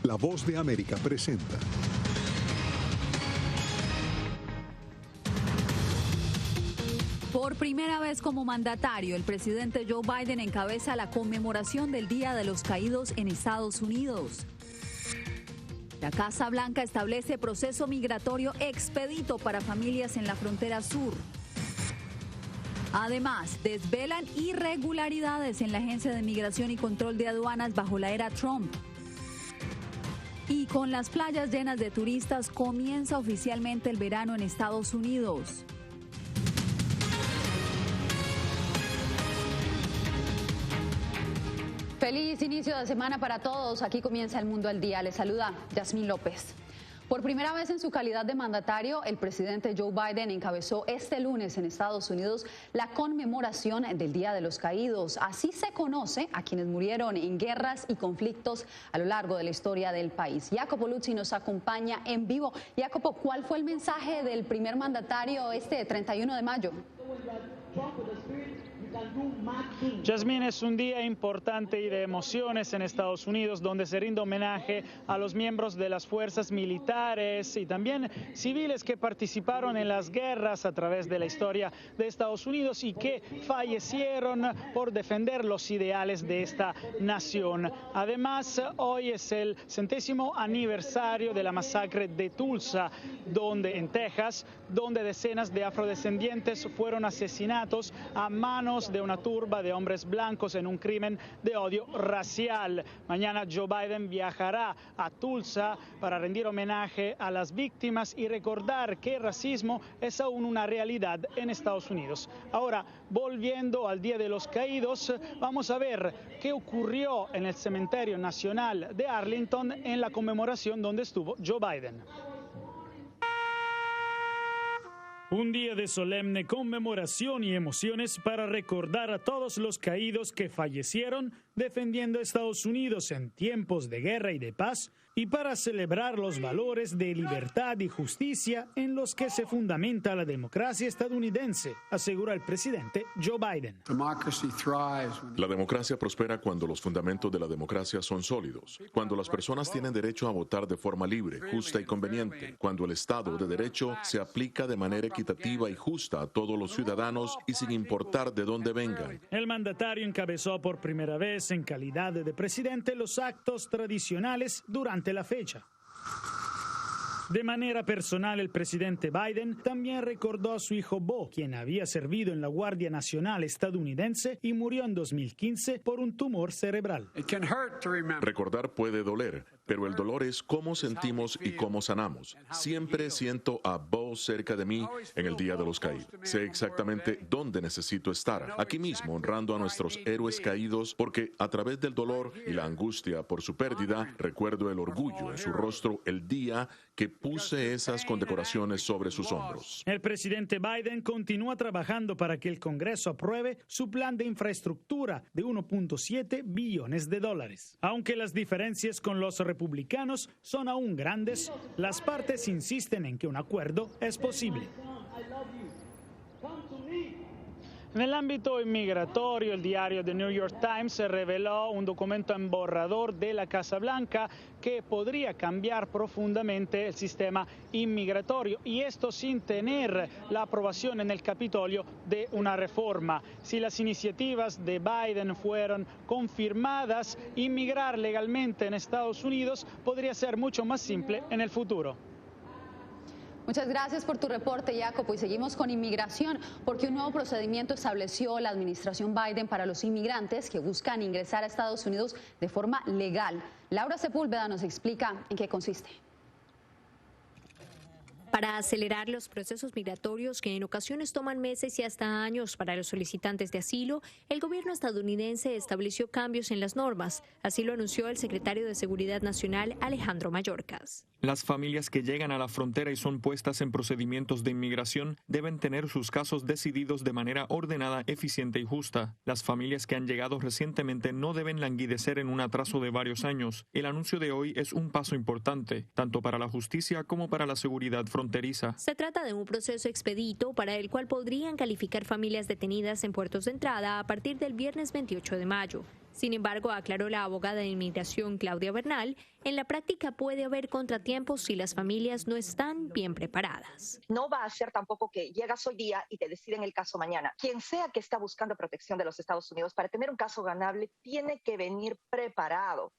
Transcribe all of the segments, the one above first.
La Voz de América presenta. Por primera vez como mandatario, el presidente Joe Biden encabeza la conmemoración del Día de los Caídos en Estados Unidos. La Casa Blanca establece proceso migratorio expedito para familias en la frontera sur. Además, desvelan irregularidades en la Agencia de Migración y Control de Aduanas bajo la era Trump. Y con las playas llenas de turistas, comienza oficialmente el verano en Estados Unidos. Feliz inicio de semana para todos. Aquí comienza El Mundo al Día. Les saluda Yasmín López. Por primera vez en su calidad de mandatario, el presidente Joe Biden encabezó este lunes en Estados Unidos la conmemoración del Día de los Caídos. Así se conoce a quienes murieron en guerras y conflictos a lo largo de la historia del país. Jacopo Luzzi nos acompaña en vivo. Jacopo, ¿cuál fue el mensaje del primer mandatario este 31 de mayo? Yasmín, es un día importante y de emociones en Estados Unidos, donde se rinde homenaje a los miembros de las fuerzas militares y también civiles que participaron en las guerras a través de la historia de Estados Unidos y que fallecieron por defender los ideales de esta nación. Además, hoy es el 100º aniversario de la masacre de Tulsa, en Texas, donde decenas de afrodescendientes fueron asesinados a manos de una turba de hombres blancos en un crimen de odio racial. Mañana Joe Biden viajará a Tulsa para rendir homenaje a las víctimas y recordar que el racismo es aún una realidad en Estados Unidos. Ahora, volviendo al Día de los Caídos, vamos a ver qué ocurrió en el Cementerio Nacional de Arlington en la conmemoración donde estuvo Joe Biden. Un día de solemne conmemoración y emociones para recordar a todos los caídos que fallecieron defendiendo a Estados Unidos en tiempos de guerra y de paz y para celebrar los valores de libertad y justicia en los que se fundamenta la democracia estadounidense, asegura el presidente Joe Biden. La democracia prospera cuando los fundamentos de la democracia son sólidos, cuando las personas tienen derecho a votar de forma libre, justa y conveniente, cuando el Estado de Derecho se aplica de manera equitativa y justa a todos los ciudadanos y sin importar de dónde vengan. El mandatario encabezó por primera vez en calidad de presidente los actos tradicionales durante la fecha. De manera personal, el presidente Biden también recordó a su hijo Bo, quien había servido en la Guardia Nacional estadounidense y murió en 2015 por un tumor cerebral. Recordar puede doler, pero el dolor es cómo sentimos y cómo sanamos. Siempre siento a Bo cerca de mí en el Día de los Caídos. Sé exactamente dónde necesito estar, aquí mismo honrando a nuestros héroes caídos, porque a través del dolor y la angustia por su pérdida, recuerdo el orgullo en su rostro el día que puse esas condecoraciones sobre sus hombros. El presidente Biden continúa trabajando para que el Congreso apruebe su plan de infraestructura de $1.7 billones. Aunque las diferencias con los republicanos son aún grandes, las partes insisten en que un acuerdo es posible. En el ámbito inmigratorio, el diario The New York Times reveló un documento en borrador de la Casa Blanca que podría cambiar profundamente el sistema inmigratorio, y esto sin tener la aprobación en el Capitolio de una reforma. Si las iniciativas de Biden fueron confirmadas, inmigrar legalmente en Estados Unidos podría ser mucho más simple en el futuro. Muchas gracias por tu reporte, Jacopo. Y seguimos con inmigración, porque un nuevo procedimiento estableció la administración Biden para los inmigrantes que buscan ingresar a Estados Unidos de forma legal. Laura Sepúlveda nos explica en qué consiste. Para acelerar los procesos migratorios que en ocasiones toman meses y hasta años para los solicitantes de asilo, el gobierno estadounidense estableció cambios en las normas. Así lo anunció el secretario de Seguridad Nacional, Alejandro Mayorkas. Las familias que llegan a la frontera y son puestas en procedimientos de inmigración deben tener sus casos decididos de manera ordenada, eficiente y justa. Las familias que han llegado recientemente no deben languidecer en un atraso de varios años. El anuncio de hoy es un paso importante, tanto para la justicia como para la seguridad fronteriza. Se trata de un proceso expedito para el cual podrían calificar familias detenidas en puertos de entrada a partir del viernes 28 de mayo. Sin embargo, aclaró la abogada de inmigración Claudia Bernal, en la práctica puede haber contratiempos si las familias no están bien preparadas. No va a ser tampoco que llegas hoy día y te deciden el caso mañana. Quien sea que está buscando protección de los Estados Unidos para tener un caso ganable tiene que venir preparado.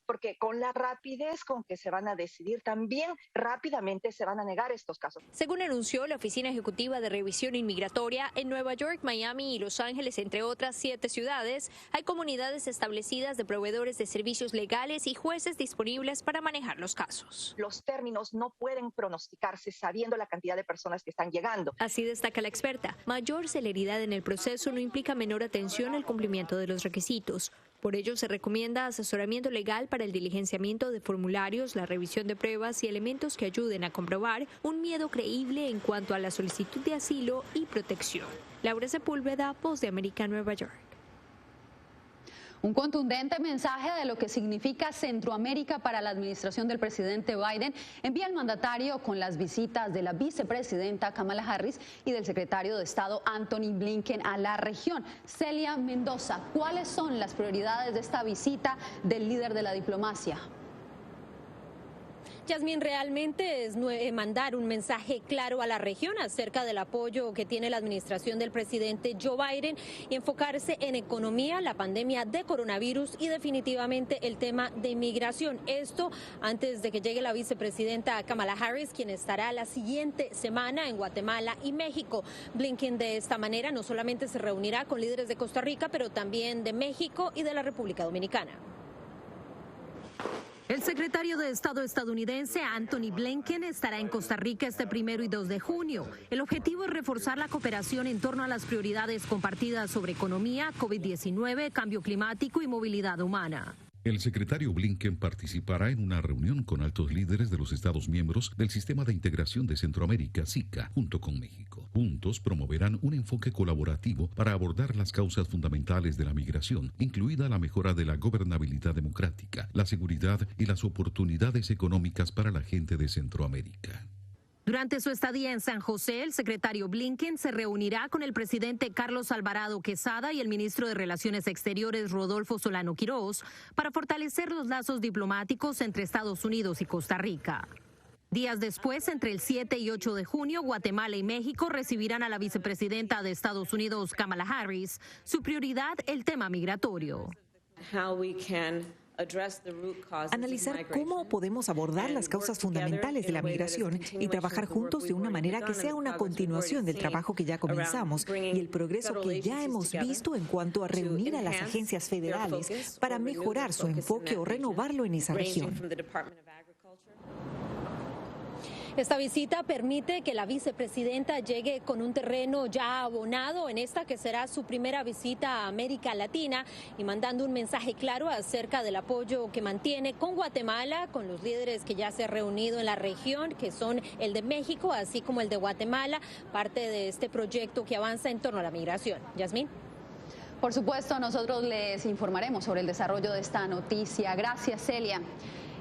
Porque con la rapidez con que se van a decidir, también rápidamente se van a negar estos casos. Según anunció la Oficina Ejecutiva de Revisión Inmigratoria, en Nueva York, Miami y Los Ángeles, entre otras 7 ciudades, hay comunidades establecidas de proveedores de servicios legales y jueces disponibles para manejar los casos. Los términos no pueden pronosticarse sabiendo la cantidad de personas que están llegando. Así destaca la experta, mayor celeridad en el proceso no implica menor atención al cumplimiento de los requisitos. Por ello, se recomienda asesoramiento legal para el diligenciamiento de formularios, la revisión de pruebas y elementos que ayuden a comprobar un miedo creíble en cuanto a la solicitud de asilo y protección. Laura Sepúlveda, Voz de América, Nueva York. Un contundente mensaje de lo que significa Centroamérica para la administración del presidente Biden envía el mandatario con las visitas de la vicepresidenta Kamala Harris y del secretario de Estado Antony Blinken a la región. Celia Mendoza, ¿cuáles son las prioridades de esta visita del líder de la diplomacia? Yasmín, realmente es mandar un mensaje claro a la región acerca del apoyo que tiene la administración del presidente Joe Biden y enfocarse en economía, la pandemia de coronavirus y definitivamente el tema de inmigración. Esto antes de que llegue la vicepresidenta Kamala Harris, quien estará la siguiente semana en Guatemala y México. Blinken de esta manera no solamente se reunirá con líderes de Costa Rica, pero también de México y de la República Dominicana. El secretario de Estado estadounidense Antony Blinken estará en Costa Rica este 1 y 2 de junio. El objetivo es reforzar la cooperación en torno a las prioridades compartidas sobre economía, COVID-19, cambio climático y movilidad humana. El secretario Blinken participará en una reunión con altos líderes de los Estados miembros del Sistema de Integración de Centroamérica, SICA, junto con México. Juntos promoverán un enfoque colaborativo para abordar las causas fundamentales de la migración, incluida la mejora de la gobernabilidad democrática, la seguridad y las oportunidades económicas para la gente de Centroamérica. Durante su estadía en San José, el secretario Blinken se reunirá con el presidente Carlos Alvarado Quesada y el ministro de Relaciones Exteriores Rodolfo Solano Quirós para fortalecer los lazos diplomáticos entre Estados Unidos y Costa Rica. Días después, entre el 7 y 8 de junio, Guatemala y México recibirán a la vicepresidenta de Estados Unidos, Kamala Harris. Su prioridad, el tema migratorio. Analizar cómo podemos abordar las causas fundamentales de la migración y trabajar juntos de una manera que sea una continuación del trabajo que ya comenzamos y el progreso que ya hemos visto en cuanto a reunir a las agencias federales para mejorar su enfoque o renovarlo en esa región. Esta visita permite que la vicepresidenta llegue con un terreno ya abonado en esta que será su primera visita a América Latina y mandando un mensaje claro acerca del apoyo que mantiene con Guatemala, con los líderes que ya se han reunido en la región, que son el de México, así como el de Guatemala, parte de este proyecto que avanza en torno a la migración. Yasmín. Por supuesto, nosotros les informaremos sobre el desarrollo de esta noticia. Gracias, Celia.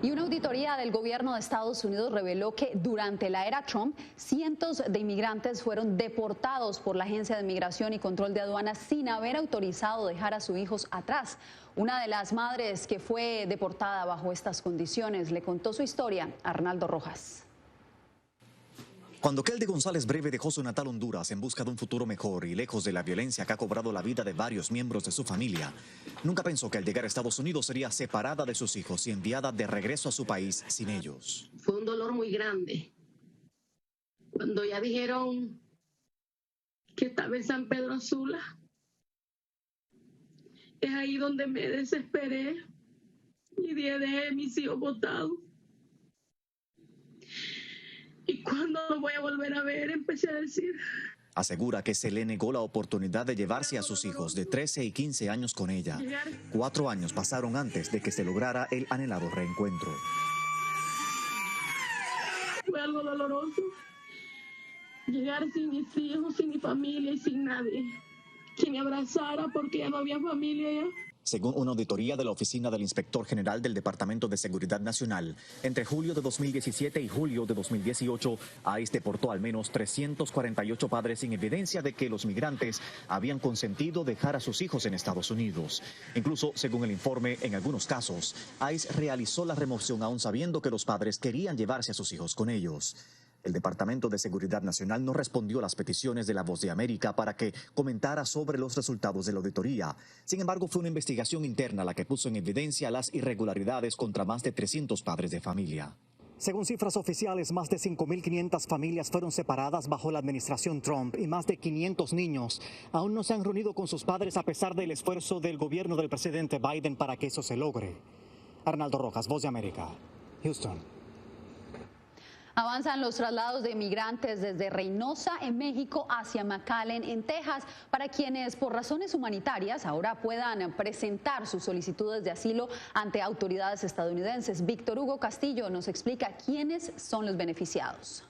Y una auditoría del gobierno de Estados Unidos reveló que durante la era Trump, cientos de inmigrantes fueron deportados por la Agencia de Migración y Control de Aduanas sin haber autorizado dejar a sus hijos atrás. Una de las madres que fue deportada bajo estas condiciones le contó su historia a Arnaldo Rojas. Cuando Keldy González Breve dejó su natal Honduras en busca de un futuro mejor y lejos de la violencia que ha cobrado la vida de varios miembros de su familia, nunca pensó que al llegar a Estados Unidos sería separada de sus hijos y enviada de regreso a su país sin ellos. Fue un dolor muy grande. Cuando ya dijeron que estaba en San Pedro Sula, es ahí donde me desesperé y dejé a mis hijos botados. Y cuando lo voy a volver a ver, empecé a decir. Asegura que se le negó la oportunidad de llevarse a sus hijos de 13 y 15 años con ella. 4 años pasaron antes de que se lograra el anhelado reencuentro. Fue algo doloroso. Llegar sin mis hijos, sin mi familia y sin nadie. Que me abrazara porque ya no había familia ya. Según una auditoría de la Oficina del Inspector General del Departamento de Seguridad Nacional, entre julio de 2017 y julio de 2018, ICE deportó al menos 348 padres sin evidencia de que los migrantes habían consentido dejar a sus hijos en Estados Unidos. Incluso, según el informe, en algunos casos, ICE realizó la remoción aún sabiendo que los padres querían llevarse a sus hijos con ellos. El Departamento de Seguridad Nacional no respondió a las peticiones de La Voz de América para que comentara sobre los resultados de la auditoría. Sin embargo, fue una investigación interna la que puso en evidencia las irregularidades contra más de 300 padres de familia. Según cifras oficiales, más de 5.500 familias fueron separadas bajo la administración Trump y más de 500 niños aún no se han reunido con sus padres a pesar del esfuerzo del gobierno del presidente Biden para que eso se logre. Arnaldo Rojas, Voz de América, Houston. Avanzan los traslados de migrantes desde Reynosa, en México, hacia McAllen, en Texas, para quienes por razones humanitarias ahora puedan presentar sus solicitudes de asilo ante autoridades estadounidenses. Víctor Hugo Castillo nos explica quiénes son los beneficiados.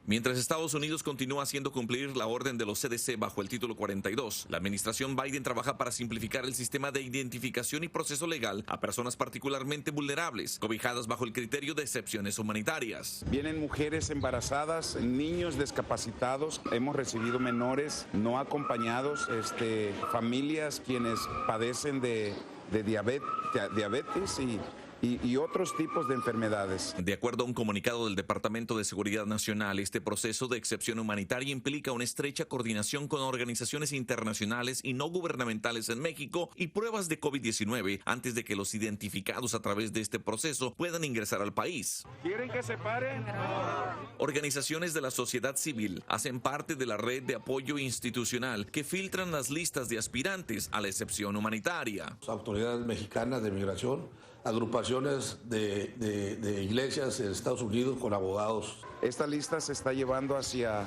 Mientras Estados Unidos continúa haciendo cumplir la orden de los CDC bajo el título 42, la administración Biden trabaja para simplificar el sistema de identificación y proceso legal a personas particularmente vulnerables, cobijadas bajo el criterio de excepciones humanitarias. Vienen mujeres embarazadas, niños discapacitados, hemos recibido menores no acompañados, familias quienes padecen de diabetes y otros tipos de enfermedades. De acuerdo a un comunicado del Departamento de Seguridad Nacional, este proceso de excepción humanitaria implica una estrecha coordinación con organizaciones internacionales y no gubernamentales en México y pruebas de COVID-19 antes de que los identificados a través de este proceso puedan ingresar al país. ¿Quieren que se paren? Organizaciones de la sociedad civil hacen parte de la red de apoyo institucional que filtran las listas de aspirantes a la excepción humanitaria. Autoridades mexicanas de migración, agrupaciones de iglesias en Estados Unidos con abogados. Esta lista se está llevando hacia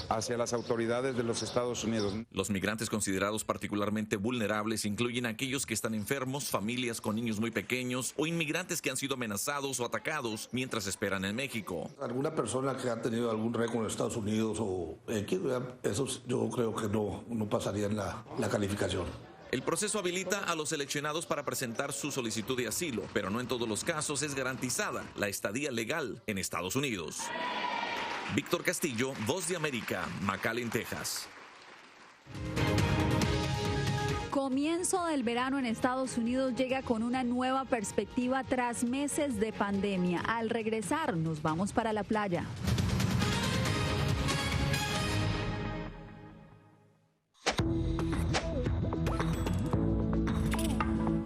las autoridades de los Estados Unidos. Los migrantes considerados particularmente vulnerables incluyen a aquellos que están enfermos, familias con niños muy pequeños o inmigrantes que han sido amenazados o atacados mientras esperan en México. Alguna persona que ha tenido algún récord en Estados Unidos o esos yo creo que no pasarían la calificación. El proceso habilita a los seleccionados para presentar su solicitud de asilo, pero no en todos los casos es garantizada la estadía legal en Estados Unidos. Víctor Castillo, Voz de América, McAllen, Texas. Comienzo del verano en Estados Unidos llega con una nueva perspectiva tras meses de pandemia. Al regresar, nos vamos para la playa.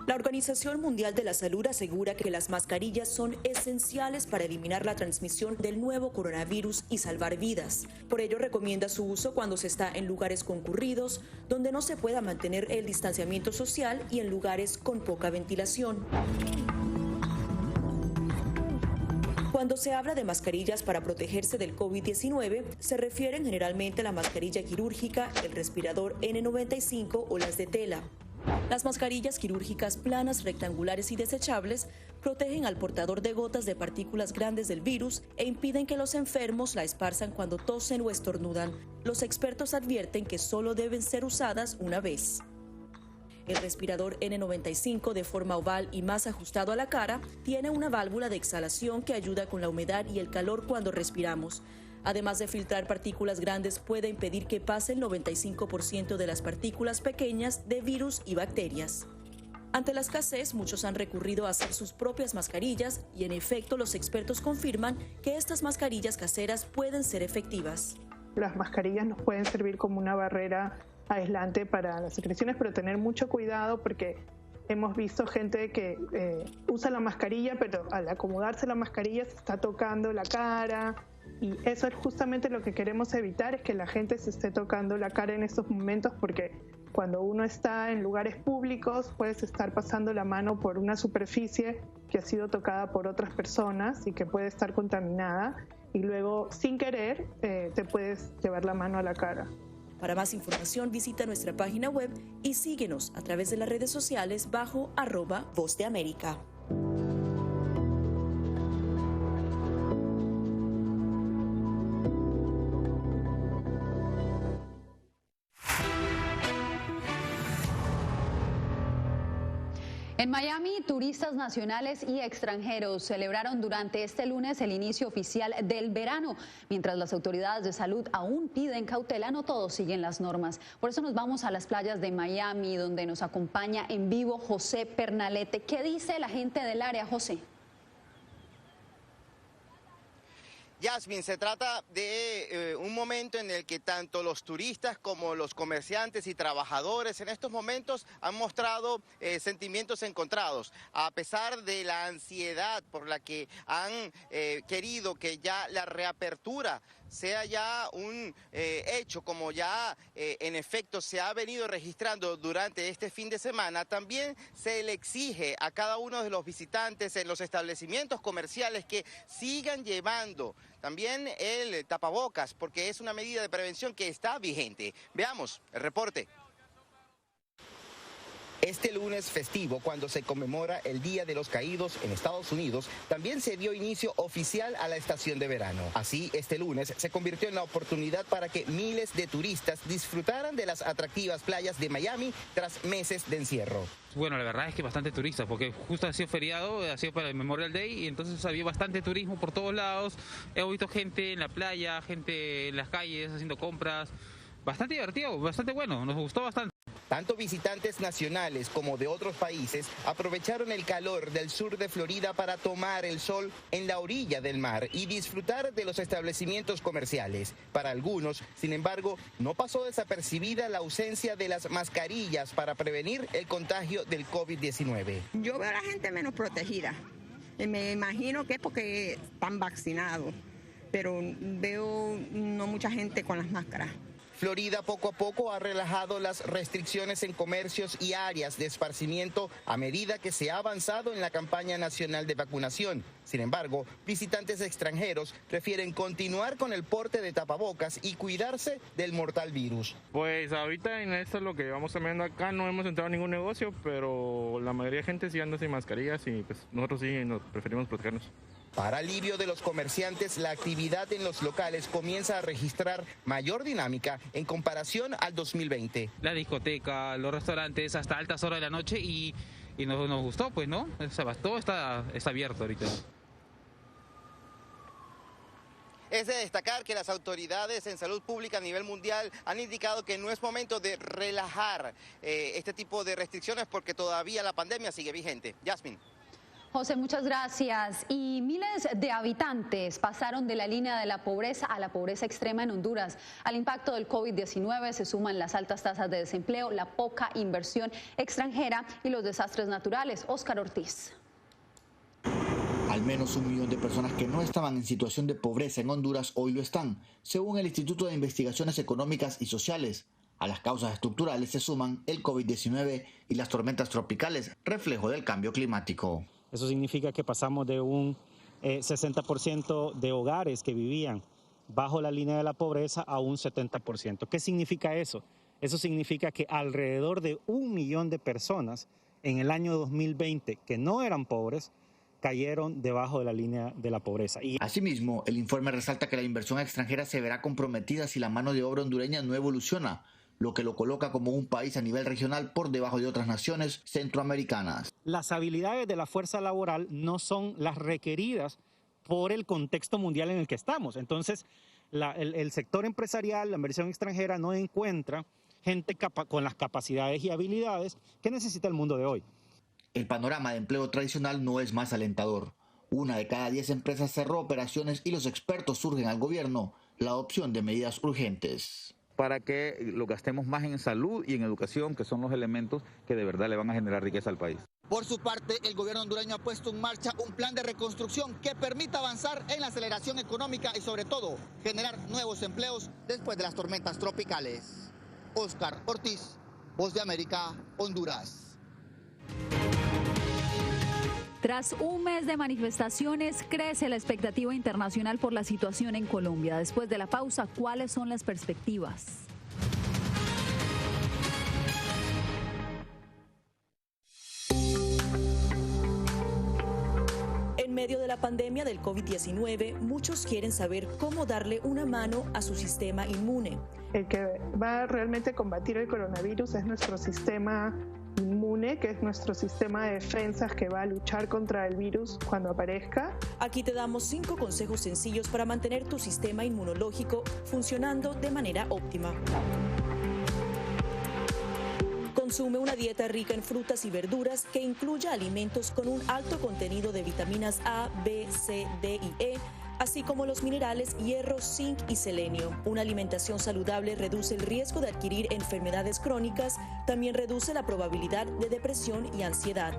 La Organización Mundial de la Salud asegura que las mascarillas son esenciales para eliminar la transmisión del nuevo coronavirus y salvar vidas. Por ello, recomienda su uso cuando se está en lugares concurridos, donde no se pueda mantener el distanciamiento social y en lugares con poca ventilación. Cuando se habla de mascarillas para protegerse del COVID-19, se refieren generalmente a la mascarilla quirúrgica, el respirador N95 o las de tela. Las mascarillas quirúrgicas planas, rectangulares y desechables protegen al portador de gotas de partículas grandes del virus e impiden que los enfermos la esparzan cuando tosen o estornudan. Los expertos advierten que solo deben ser usadas una vez. El respirador N95, de forma oval y más ajustado a la cara, tiene una válvula de exhalación que ayuda con la humedad y el calor cuando respiramos. Además de filtrar partículas grandes, puede impedir que pase el 95% de las partículas pequeñas de virus y bacterias. Ante la escasez, muchos han recurrido a hacer sus propias mascarillas y, en efecto, los expertos confirman que estas mascarillas caseras pueden ser efectivas. Las mascarillas nos pueden servir como una barrera aislante para las secreciones, pero tener mucho cuidado porque hemos visto gente que usa la mascarilla, pero al acomodarse la mascarilla se está tocando la cara. Y eso es justamente lo que queremos evitar, es que la gente se esté tocando la cara en estos momentos, porque cuando uno está en lugares públicos puedes estar pasando la mano por una superficie que ha sido tocada por otras personas y que puede estar contaminada y luego sin querer te puedes llevar la mano a la cara. Para más información visita nuestra página web y síguenos a través de las redes sociales bajo @Voz de América. En Miami, turistas nacionales y extranjeros celebraron durante este lunes el inicio oficial del verano. Mientras las autoridades de salud aún piden cautela, no todos siguen las normas. Por eso nos vamos a las playas de Miami, donde nos acompaña en vivo José Pernalete. ¿Qué dice la gente del área, José? Yasmin, se trata de un momento en el que tanto los turistas como los comerciantes y trabajadores en estos momentos han mostrado sentimientos encontrados. A pesar de la ansiedad por la que han querido que ya la reapertura sea ya un hecho, como ya en efecto se ha venido registrando durante este fin de semana, también se le exige a cada uno de los visitantes en los establecimientos comerciales que sigan llevando también el tapabocas, porque es una medida de prevención que está vigente. Veamos el reporte. Este lunes festivo, cuando se conmemora el Día de los Caídos en Estados Unidos, también se dio inicio oficial a la estación de verano. Así, este lunes se convirtió en la oportunidad para que miles de turistas disfrutaran de las atractivas playas de Miami tras meses de encierro. Bueno, la verdad es que bastante turistas, porque justo ha sido feriado, ha sido para el Memorial Day, y entonces había bastante turismo por todos lados. He visto gente en la playa, gente en las calles haciendo compras. Bastante divertido, bastante bueno, nos gustó bastante. Tanto visitantes nacionales como de otros países aprovecharon el calor del sur de Florida para tomar el sol en la orilla del mar y disfrutar de los establecimientos comerciales. Para algunos, sin embargo, no pasó desapercibida la ausencia de las mascarillas para prevenir el contagio del COVID-19. Yo veo a la gente menos protegida. Me imagino que es porque están vaccinados, pero veo no mucha gente con las máscaras. Florida poco a poco ha relajado las restricciones en comercios y áreas de esparcimiento a medida que se ha avanzado en la campaña nacional de vacunación. Sin embargo, visitantes extranjeros prefieren continuar con el porte de tapabocas y cuidarse del mortal virus. Pues ahorita en esto lo que vamos viendo acá no hemos entrado a ningún negocio, pero la mayoría de gente sí anda sin mascarillas y pues nosotros sí preferimos protegernos. Para alivio de los comerciantes, la actividad en los locales comienza a registrar mayor dinámica en comparación al 2020. La discoteca, los restaurantes hasta altas horas de la noche y nos gustó, pues, ¿no? O sea, todo está abierto ahorita. Es de destacar que las autoridades en salud pública a nivel mundial han indicado que no es momento de relajar este tipo de restricciones porque todavía la pandemia sigue vigente. Yasmin. José, muchas gracias. Y miles de habitantes pasaron de la línea de la pobreza a la pobreza extrema en Honduras. Al impacto del COVID-19 se suman las altas tasas de desempleo, la poca inversión extranjera y los desastres naturales. Óscar Ortiz. Al menos 1 millón de personas que no estaban en situación de pobreza en Honduras hoy lo están, según el Instituto de Investigaciones Económicas y Sociales. A las causas estructurales se suman el COVID-19 y las tormentas tropicales, reflejo del cambio climático. Eso significa que pasamos de un 60% de hogares que vivían bajo la línea de la pobreza a un 70%. ¿Qué significa eso? Eso significa que alrededor de 1 millón de personas en el año 2020 que no eran pobres cayeron debajo de la línea de la pobreza. Asimismo, el informe resalta que la inversión extranjera se verá comprometida si la mano de obra hondureña no evoluciona, lo que lo coloca como un país a nivel regional por debajo de otras naciones centroamericanas. Las habilidades de la fuerza laboral no son las requeridas por el contexto mundial en el que estamos. Entonces, el sector empresarial, la inversión extranjera no encuentra gente con las capacidades y habilidades que necesita el mundo de hoy. El panorama de empleo tradicional no es más alentador. 1 de cada 10 empresas cerró operaciones y los expertos surgen al gobierno la adopción de medidas urgentes. Para que lo gastemos más en salud y en educación, que son los elementos que de verdad le van a generar riqueza al país. Por su parte, el gobierno hondureño ha puesto en marcha un plan de reconstrucción que permita avanzar en la aceleración económica y sobre todo generar nuevos empleos después de las tormentas tropicales. Óscar Ortiz, Voz de América, Honduras. Tras un mes de manifestaciones, crece la expectativa internacional por la situación en Colombia. Después de la pausa, ¿cuáles son las perspectivas? En medio de la pandemia del COVID-19, muchos quieren saber cómo darle una mano a su sistema inmune. El que va realmente a combatir el coronavirus es nuestro sistema inmune, que es nuestro sistema de defensas que va a luchar contra el virus cuando aparezca. Aquí te damos 5 consejos sencillos para mantener tu sistema inmunológico funcionando de manera óptima. Consume una dieta rica en frutas y verduras que incluya alimentos con un alto contenido de vitaminas A, B, C, D y E, así como los minerales hierro, zinc y selenio. Una alimentación saludable reduce el riesgo de adquirir enfermedades crónicas, también reduce la probabilidad de depresión y ansiedad.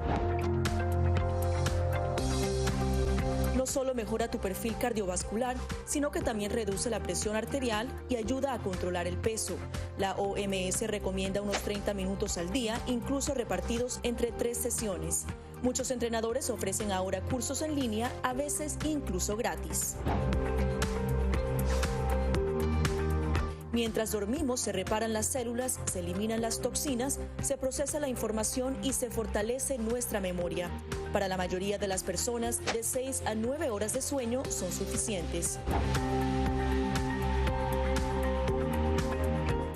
No solo mejora tu perfil cardiovascular, sino que también reduce la presión arterial y ayuda a controlar el peso. La OMS recomienda unos 30 minutos al día, incluso repartidos entre 3 sesiones. Muchos entrenadores ofrecen ahora cursos en línea, a veces incluso gratis. Mientras dormimos, se reparan las células, se eliminan las toxinas, se procesa la información y se fortalece nuestra memoria. Para la mayoría de las personas, de 6 a 9 horas de sueño son suficientes.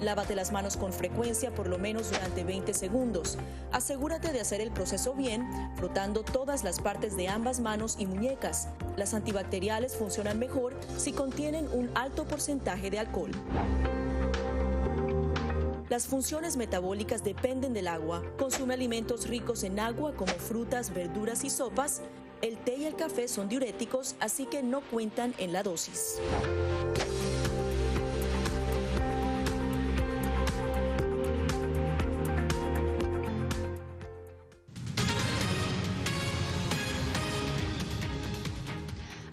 Lávate las manos con frecuencia, por lo menos durante 20 segundos. Asegúrate de hacer el proceso bien, frotando todas las partes de ambas manos y muñecas. Las antibacteriales funcionan mejor si contienen un alto porcentaje de alcohol. Las funciones metabólicas dependen del agua. Consume alimentos ricos en agua como frutas, verduras y sopas. El té y el café son diuréticos, así que no cuentan en la dosis.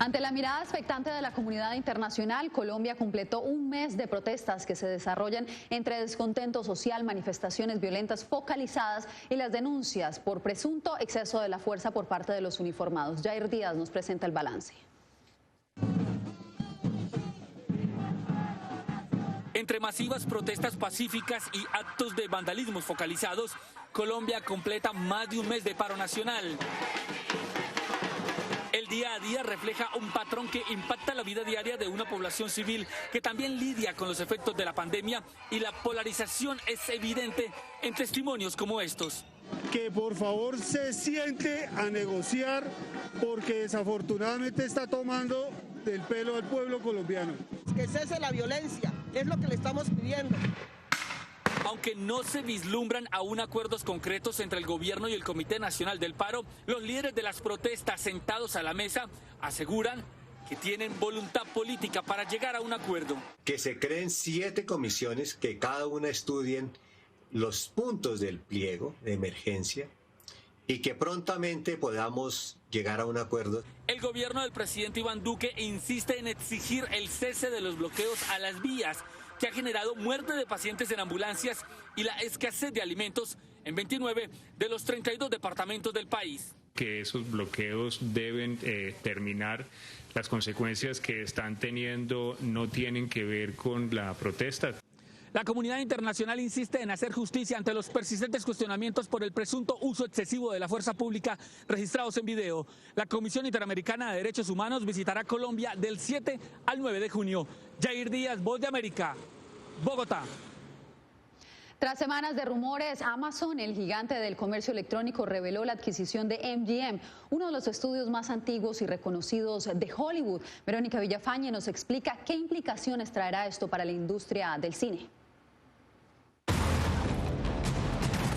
Ante la mirada expectante de la comunidad internacional, Colombia completó un mes de protestas que se desarrollan entre descontento social, manifestaciones violentas focalizadas y las denuncias por presunto exceso de la fuerza por parte de los uniformados. Jair Díaz nos presenta el balance. Entre masivas protestas pacíficas y actos de vandalismo focalizados, Colombia completa más de un mes de paro nacional. El día a día refleja un patrón que impacta la vida diaria de una población civil que también lidia con los efectos de la pandemia, y la polarización es evidente en testimonios como estos. Que por favor se siente a negociar, porque desafortunadamente está tomando del pelo al pueblo colombiano. Que cese la violencia, es lo que le estamos pidiendo. Aunque no se vislumbran aún acuerdos concretos entre el gobierno y el Comité Nacional del Paro, los líderes de las protestas sentados a la mesa aseguran que tienen voluntad política para llegar a un acuerdo. Que se creen 7 comisiones que cada una estudien los puntos del pliego de emergencia y que prontamente podamos llegar a un acuerdo. El gobierno del presidente Iván Duque insiste en exigir el cese de los bloqueos a las vías, que ha generado muerte de pacientes en ambulancias y la escasez de alimentos en 29 de los 32 departamentos del país. Que esos bloqueos deben terminar. Las consecuencias que están teniendo no tienen que ver con la protesta. La comunidad internacional insiste en hacer justicia ante los persistentes cuestionamientos por el presunto uso excesivo de la fuerza pública registrados en video. La Comisión Interamericana de Derechos Humanos visitará Colombia del 7 al 9 de junio. Jair Díaz, Voz de América, Bogotá. Tras semanas de rumores, Amazon, el gigante del comercio electrónico, reveló la adquisición de MGM, uno de los estudios más antiguos y reconocidos de Hollywood. Verónica Villafañe nos explica qué implicaciones traerá esto para la industria del cine.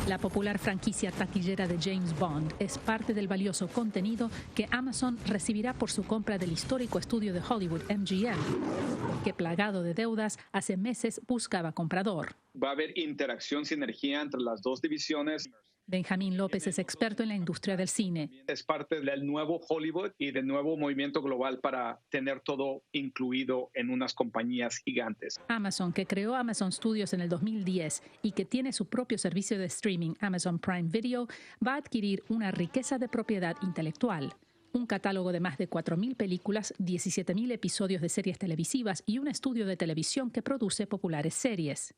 La popular franquicia taquillera de James Bond es parte del valioso contenido que Amazon recibirá por su compra del histórico estudio de Hollywood MGM, que plagado de deudas hace meses buscaba comprador. Va a haber interacción, sinergia entre las dos divisiones. Benjamín López es experto en la industria del cine. Es parte del nuevo Hollywood y del nuevo movimiento global para tener todo incluido en unas compañías gigantes. Amazon, que creó Amazon Studios en el 2010 y que tiene su propio servicio de streaming, Amazon Prime Video, va a adquirir una riqueza de propiedad intelectual. Un catálogo de más de 4.000 películas, 17.000 episodios de series televisivas y un estudio de televisión que produce populares series.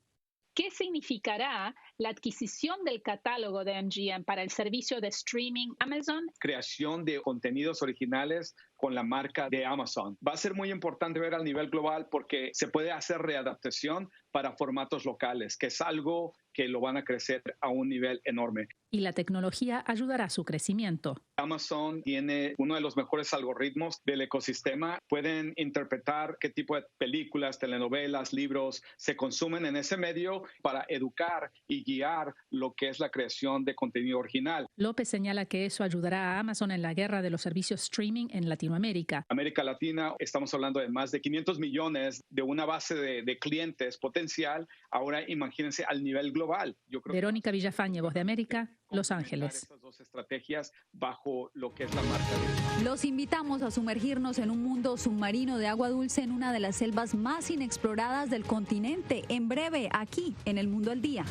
¿Qué significará la adquisición del catálogo de MGM para el servicio de streaming Amazon? Creación de contenidos originales con la marca de Amazon. Va a ser muy importante ver al nivel global porque se puede hacer readaptación para formatos locales, que es algo que lo van a crecer a un nivel enorme. Y la tecnología ayudará a su crecimiento. Amazon tiene uno de los mejores algoritmos del ecosistema. Pueden interpretar qué tipo de películas, telenovelas, libros se consumen en ese medio para educar y guiar lo que es la creación de contenido original. López señala que eso ayudará a Amazon en la guerra de los servicios streaming en Latinoamérica. América Latina, estamos hablando de más de 500 millones de una base de clientes potencial. Ahora imagínense al nivel global. Yo creo Verónica Villafañe, Voz de América, Los Ángeles. Estas dos estrategias bajo lo que es la marca de... Los invitamos a sumergirnos en un mundo submarino de agua dulce en una de las selvas más inexploradas del continente. En breve, aquí, en El Mundo al Día.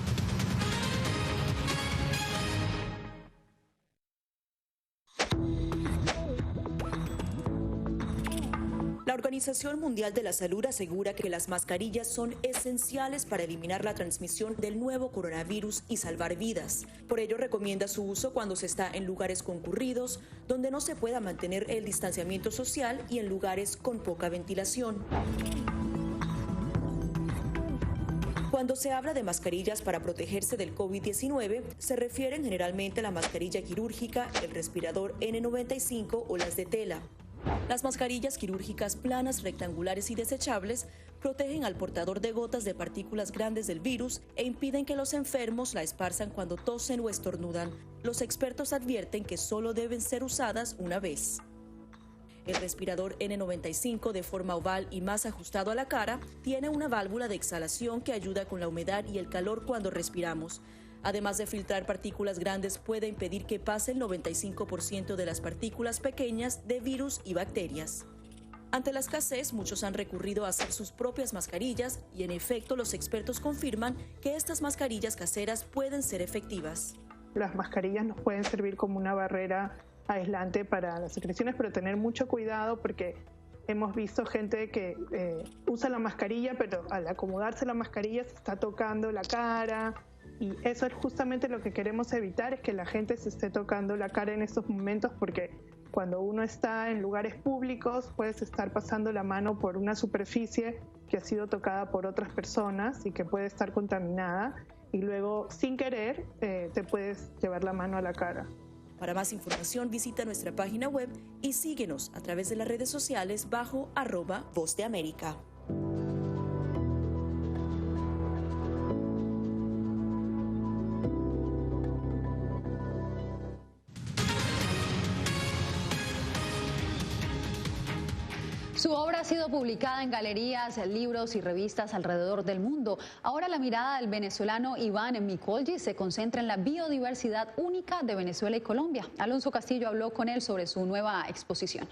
La Organización Mundial de la Salud asegura que las mascarillas son esenciales para eliminar la transmisión del nuevo coronavirus y salvar vidas. Por ello, recomienda su uso cuando se está en lugares concurridos, donde no se pueda mantener el distanciamiento social y en lugares con poca ventilación. Cuando se habla de mascarillas para protegerse del COVID-19, se refieren generalmente a la mascarilla quirúrgica, el respirador N95 o las de tela. Las mascarillas quirúrgicas planas, rectangulares y desechables protegen al portador de gotas de partículas grandes del virus e impiden que los enfermos la esparzan cuando tosen o estornudan. Los expertos advierten que solo deben ser usadas una vez. El respirador N95, de forma oval y más ajustado a la cara, tiene una válvula de exhalación que ayuda con la humedad y el calor cuando respiramos. Además de filtrar partículas grandes, puede impedir que pase el 95% de las partículas pequeñas de virus y bacterias. Ante la escasez, muchos han recurrido a hacer sus propias mascarillas y en efecto los expertos confirman que estas mascarillas caseras pueden ser efectivas. Las mascarillas nos pueden servir como una barrera aislante para las secreciones, pero tener mucho cuidado porque hemos visto gente que usa la mascarilla, pero al acomodarse la mascarilla se está tocando la cara. Y eso es justamente lo que queremos evitar, es que la gente se esté tocando la cara en estos momentos, porque cuando uno está en lugares públicos puedes estar pasando la mano por una superficie que ha sido tocada por otras personas y que puede estar contaminada y luego sin querer te puedes llevar la mano a la cara. Para más información visita nuestra página web y síguenos a través de las redes sociales bajo @Voz de América. Su obra ha sido publicada en galerías, libros y revistas alrededor del mundo. Ahora la mirada del venezolano Iván Mikolji se concentra en la biodiversidad única de Venezuela y Colombia. Alonso Castillo habló con él sobre su nueva exposición.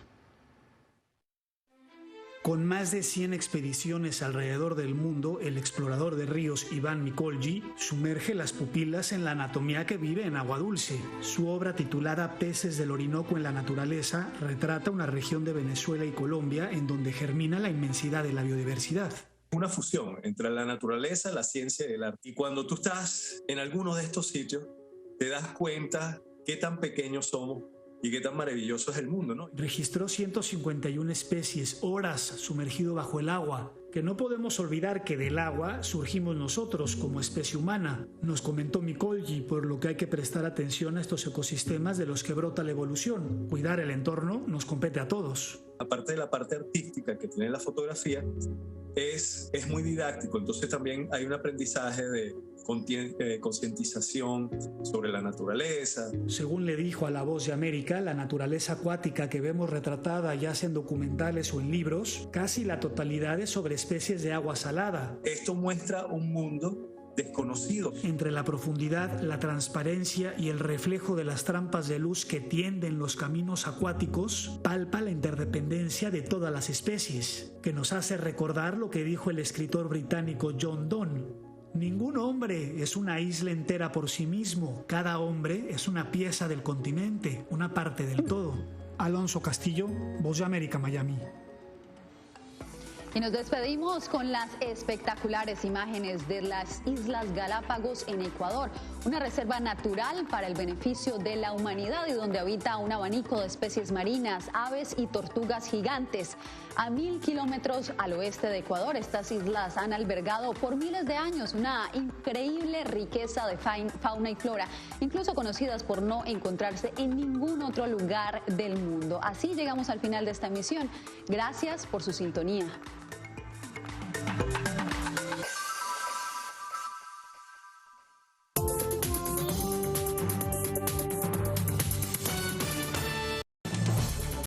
Con más de 100 expediciones alrededor del mundo, el explorador de ríos Iván Mikolji sumerge las pupilas en la anatomía que vive en agua dulce. Su obra titulada Peces del Orinoco en la naturaleza retrata una región de Venezuela y Colombia en donde germina la inmensidad de la biodiversidad. Una fusión entre la naturaleza, la ciencia y el arte. Y cuando tú estás en alguno de estos sitios, te das cuenta qué tan pequeños somos y qué tan maravilloso es el mundo, ¿no? Registró 151 especies, horas sumergido bajo el agua, que no podemos olvidar que del agua surgimos nosotros como especie humana, nos comentó Mikolji, por lo que hay que prestar atención a estos ecosistemas de los que brota la evolución. Cuidar el entorno nos compete a todos. Aparte de la parte artística que tiene la fotografía, es muy didáctico, entonces también hay un aprendizaje de concientización sobre la naturaleza. Según le dijo a La Voz de América, la naturaleza acuática que vemos retratada ya sea en documentales o en libros, casi la totalidad es sobre especies de agua salada. Esto muestra un mundo desconocido. Entre la profundidad, la transparencia y el reflejo de las trampas de luz que tienden los caminos acuáticos, palpa la interdependencia de todas las especies, que nos hace recordar lo que dijo el escritor británico John Donne. Ningún hombre es una isla entera por sí mismo. Cada hombre es una pieza del continente, una parte del todo. Alonso Castillo, Voz de América, Miami. Y nos despedimos con las espectaculares imágenes de las Islas Galápagos en Ecuador. una reserva natural para el beneficio de la humanidad y donde habita un abanico de especies marinas, aves y tortugas gigantes. A 1000 kilómetros al oeste de Ecuador, estas islas han albergado por miles de años una increíble riqueza de fauna y flora, incluso conocidas por no encontrarse en ningún otro lugar del mundo. Así llegamos al final de esta emisión. Gracias por su sintonía.